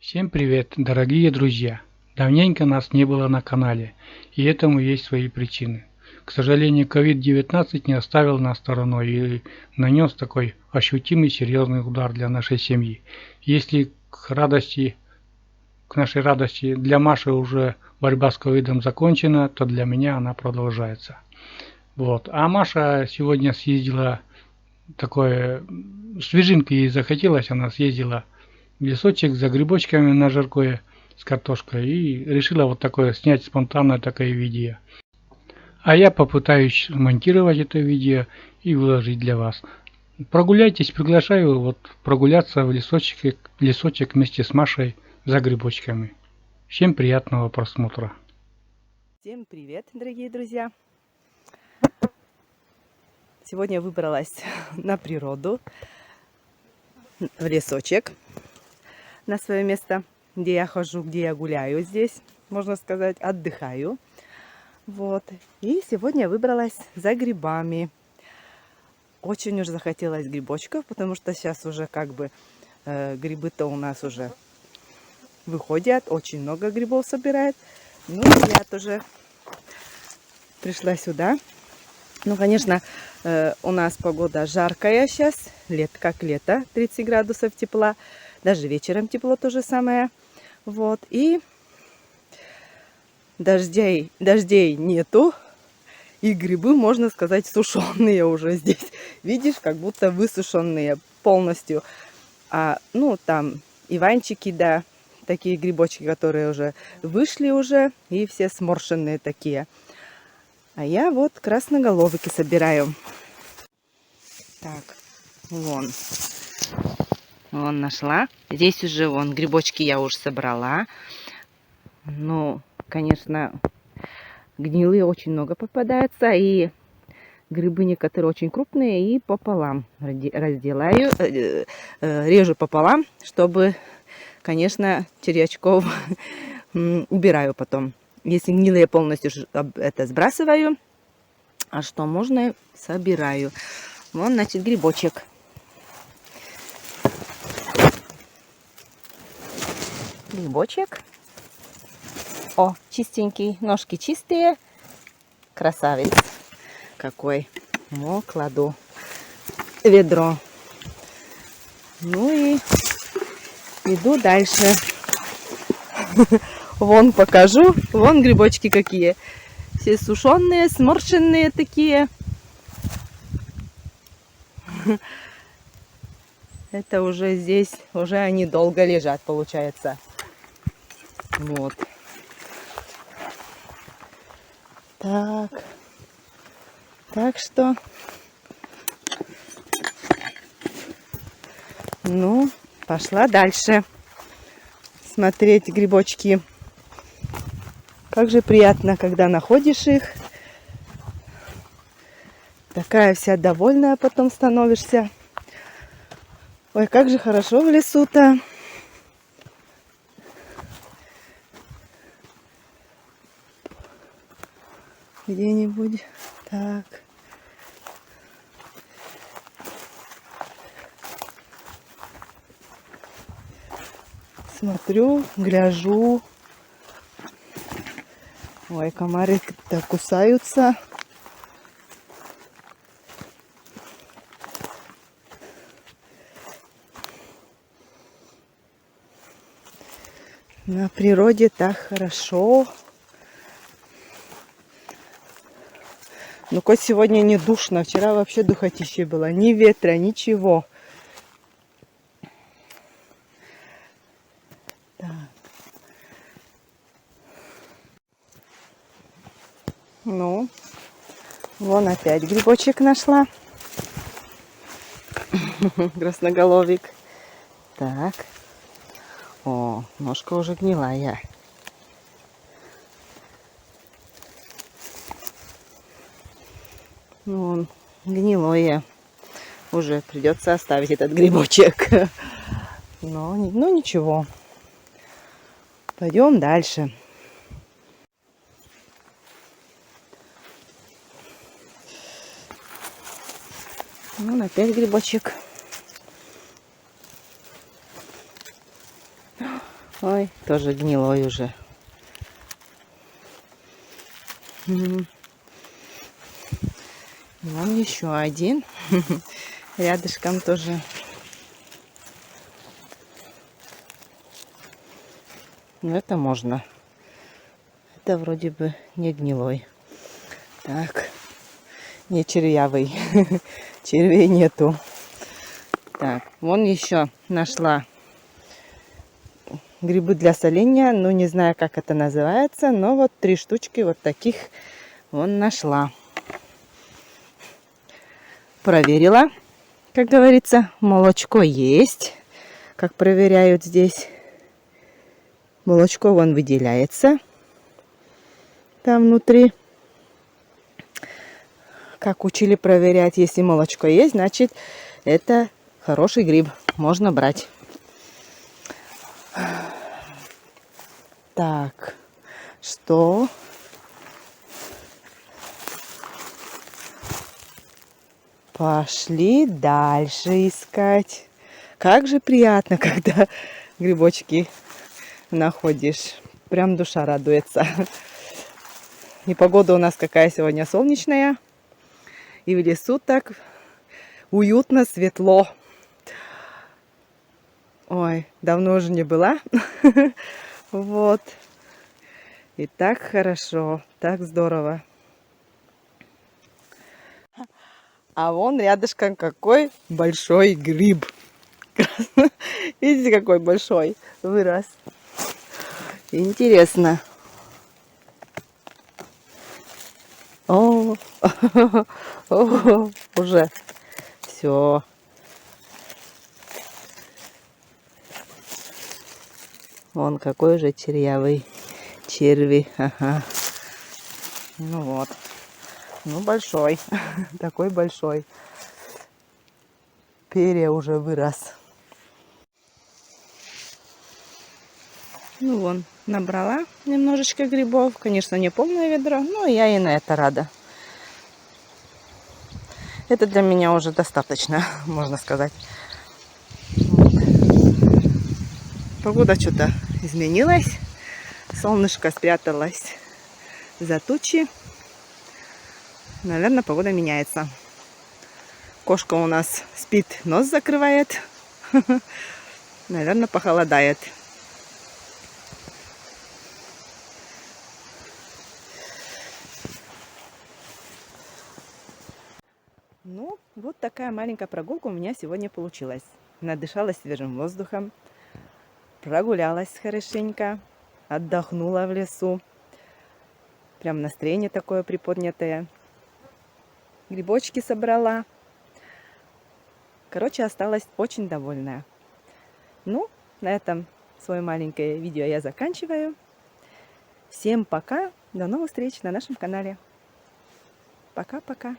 Всем привет, дорогие друзья! Давненько нас не было на канале, и этому есть свои причины. К сожалению, COVID-19 не оставил нас стороной и нанес такой ощутимый серьезный удар для нашей семьи. Если к нашей радости для Маши уже борьба с ковидом закончена, то для меня она продолжается. Вот. А Маша сегодня съездила такое, свежинки ей захотелось, она съездила в лесочек за грибочками на жаркое с картошкой и решила вот такое снять спонтанное такое видео. А я попытаюсь монтировать это видео и выложить для вас. Прогуляйтесь, приглашаю вот прогуляться в лесочек вместе с Машей за грибочками. Всем приятного просмотра. Всем привет, дорогие друзья! Сегодня выбралась на природу, в лесочек, на свое место, где я хожу, где я гуляю здесь, можно сказать, отдыхаю. Вот. И сегодня выбралась за грибами. Очень уж захотелось грибочков, потому что сейчас уже как бы грибы-то у нас уже выходят, очень много грибов собирают. Ну, я тоже пришла сюда. Ну, конечно, у нас погода жаркая сейчас, как лето, 30 градусов тепла, даже вечером тепло то же самое. Вот, и дождей нету, и грибы, можно сказать, сушеные уже здесь. Видишь, как будто высушенные полностью. Ну, там иванчики, да, такие грибочки, которые уже вышли уже, и все сморщенные такие. А я вот красноголовики собираю. Так, вон нашла. Здесь уже грибочки я уже собрала. Ну, конечно, гнилые очень много попадаются. И грибы некоторые очень крупные. И пополам разделяю, режу пополам, чтобы, конечно, червячков убираю потом. Если гнилые, полностью это сбрасываю. А что можно, собираю. Вон, значит, грибочек. Грибочек. О, чистенький. Ножки чистые. Красавец какой. О, кладу в ведро. Ну и иду дальше. Вон покажу. Вон грибочки какие. Все сушеные, сморщенные такие. Это уже здесь, уже они долго лежат, получается. Вот. Так что, ну, пошла дальше смотреть грибочки. Как же приятно, когда находишь их. Такая вся довольная потом становишься. Ой, как же хорошо в лесу-то. Где-нибудь. Так. Смотрю, гляжу. Ой, комары-то кусаются. На природе так хорошо. Ну, хоть сегодня не душно. Вчера вообще духотище было. Ни ветра, ничего. Так. Ну, вон опять грибочек нашла. Красноголовик. Так. О, ножка уже гнилая. Вон, гнилое. Уже придется оставить этот грибочек. Но ничего. Пойдем дальше. Вон опять грибочек. Ой, тоже гнилой уже. Вон еще один. Рядышком тоже. Ну, это можно. Это вроде бы не гнилой. Так. Не червявый. Червей нету. Так, вон еще нашла грибы для соления. Ну, не знаю, как это называется. Но вот 3 штучки вот таких вон нашла. Проверила. Как говорится, молочко есть. Как проверяют здесь. Молочко вон выделяется. Там внутри. Как учили проверять, если молочко есть, значит, это хороший гриб. Можно брать. Так, что? Пошли дальше искать. Как же приятно, когда грибочки находишь. Прям душа радуется. И погода у нас какая сегодня солнечная. И в лесу так уютно, светло. Ой, давно уже не была. Вот. И так хорошо, так здорово. А вон рядышком какой большой гриб. Видите, какой большой вырос. Интересно. О, уже все. Вон какой же червявый. Черви. Ага. Ну вот. Ну, большой. Такой большой. Перья уже вырос. Ну, вон, набрала немножечко грибов. Конечно, не полное ведро, но я и на это рада. Это для меня уже достаточно, можно сказать. Погода что-то изменилась. Солнышко спряталось за тучи. Наверное, погода меняется. Кошка у нас спит, нос закрывает. Наверное, похолодает. Ну, вот такая маленькая прогулка у меня сегодня получилась. Надышалась свежим воздухом, прогулялась хорошенько, отдохнула в лесу. Прям настроение такое приподнятое. Грибочки собрала. Короче, осталась очень довольная. Ну, на этом свое маленькое видео я заканчиваю. Всем пока. До новых встреч на нашем канале. Пока-пока.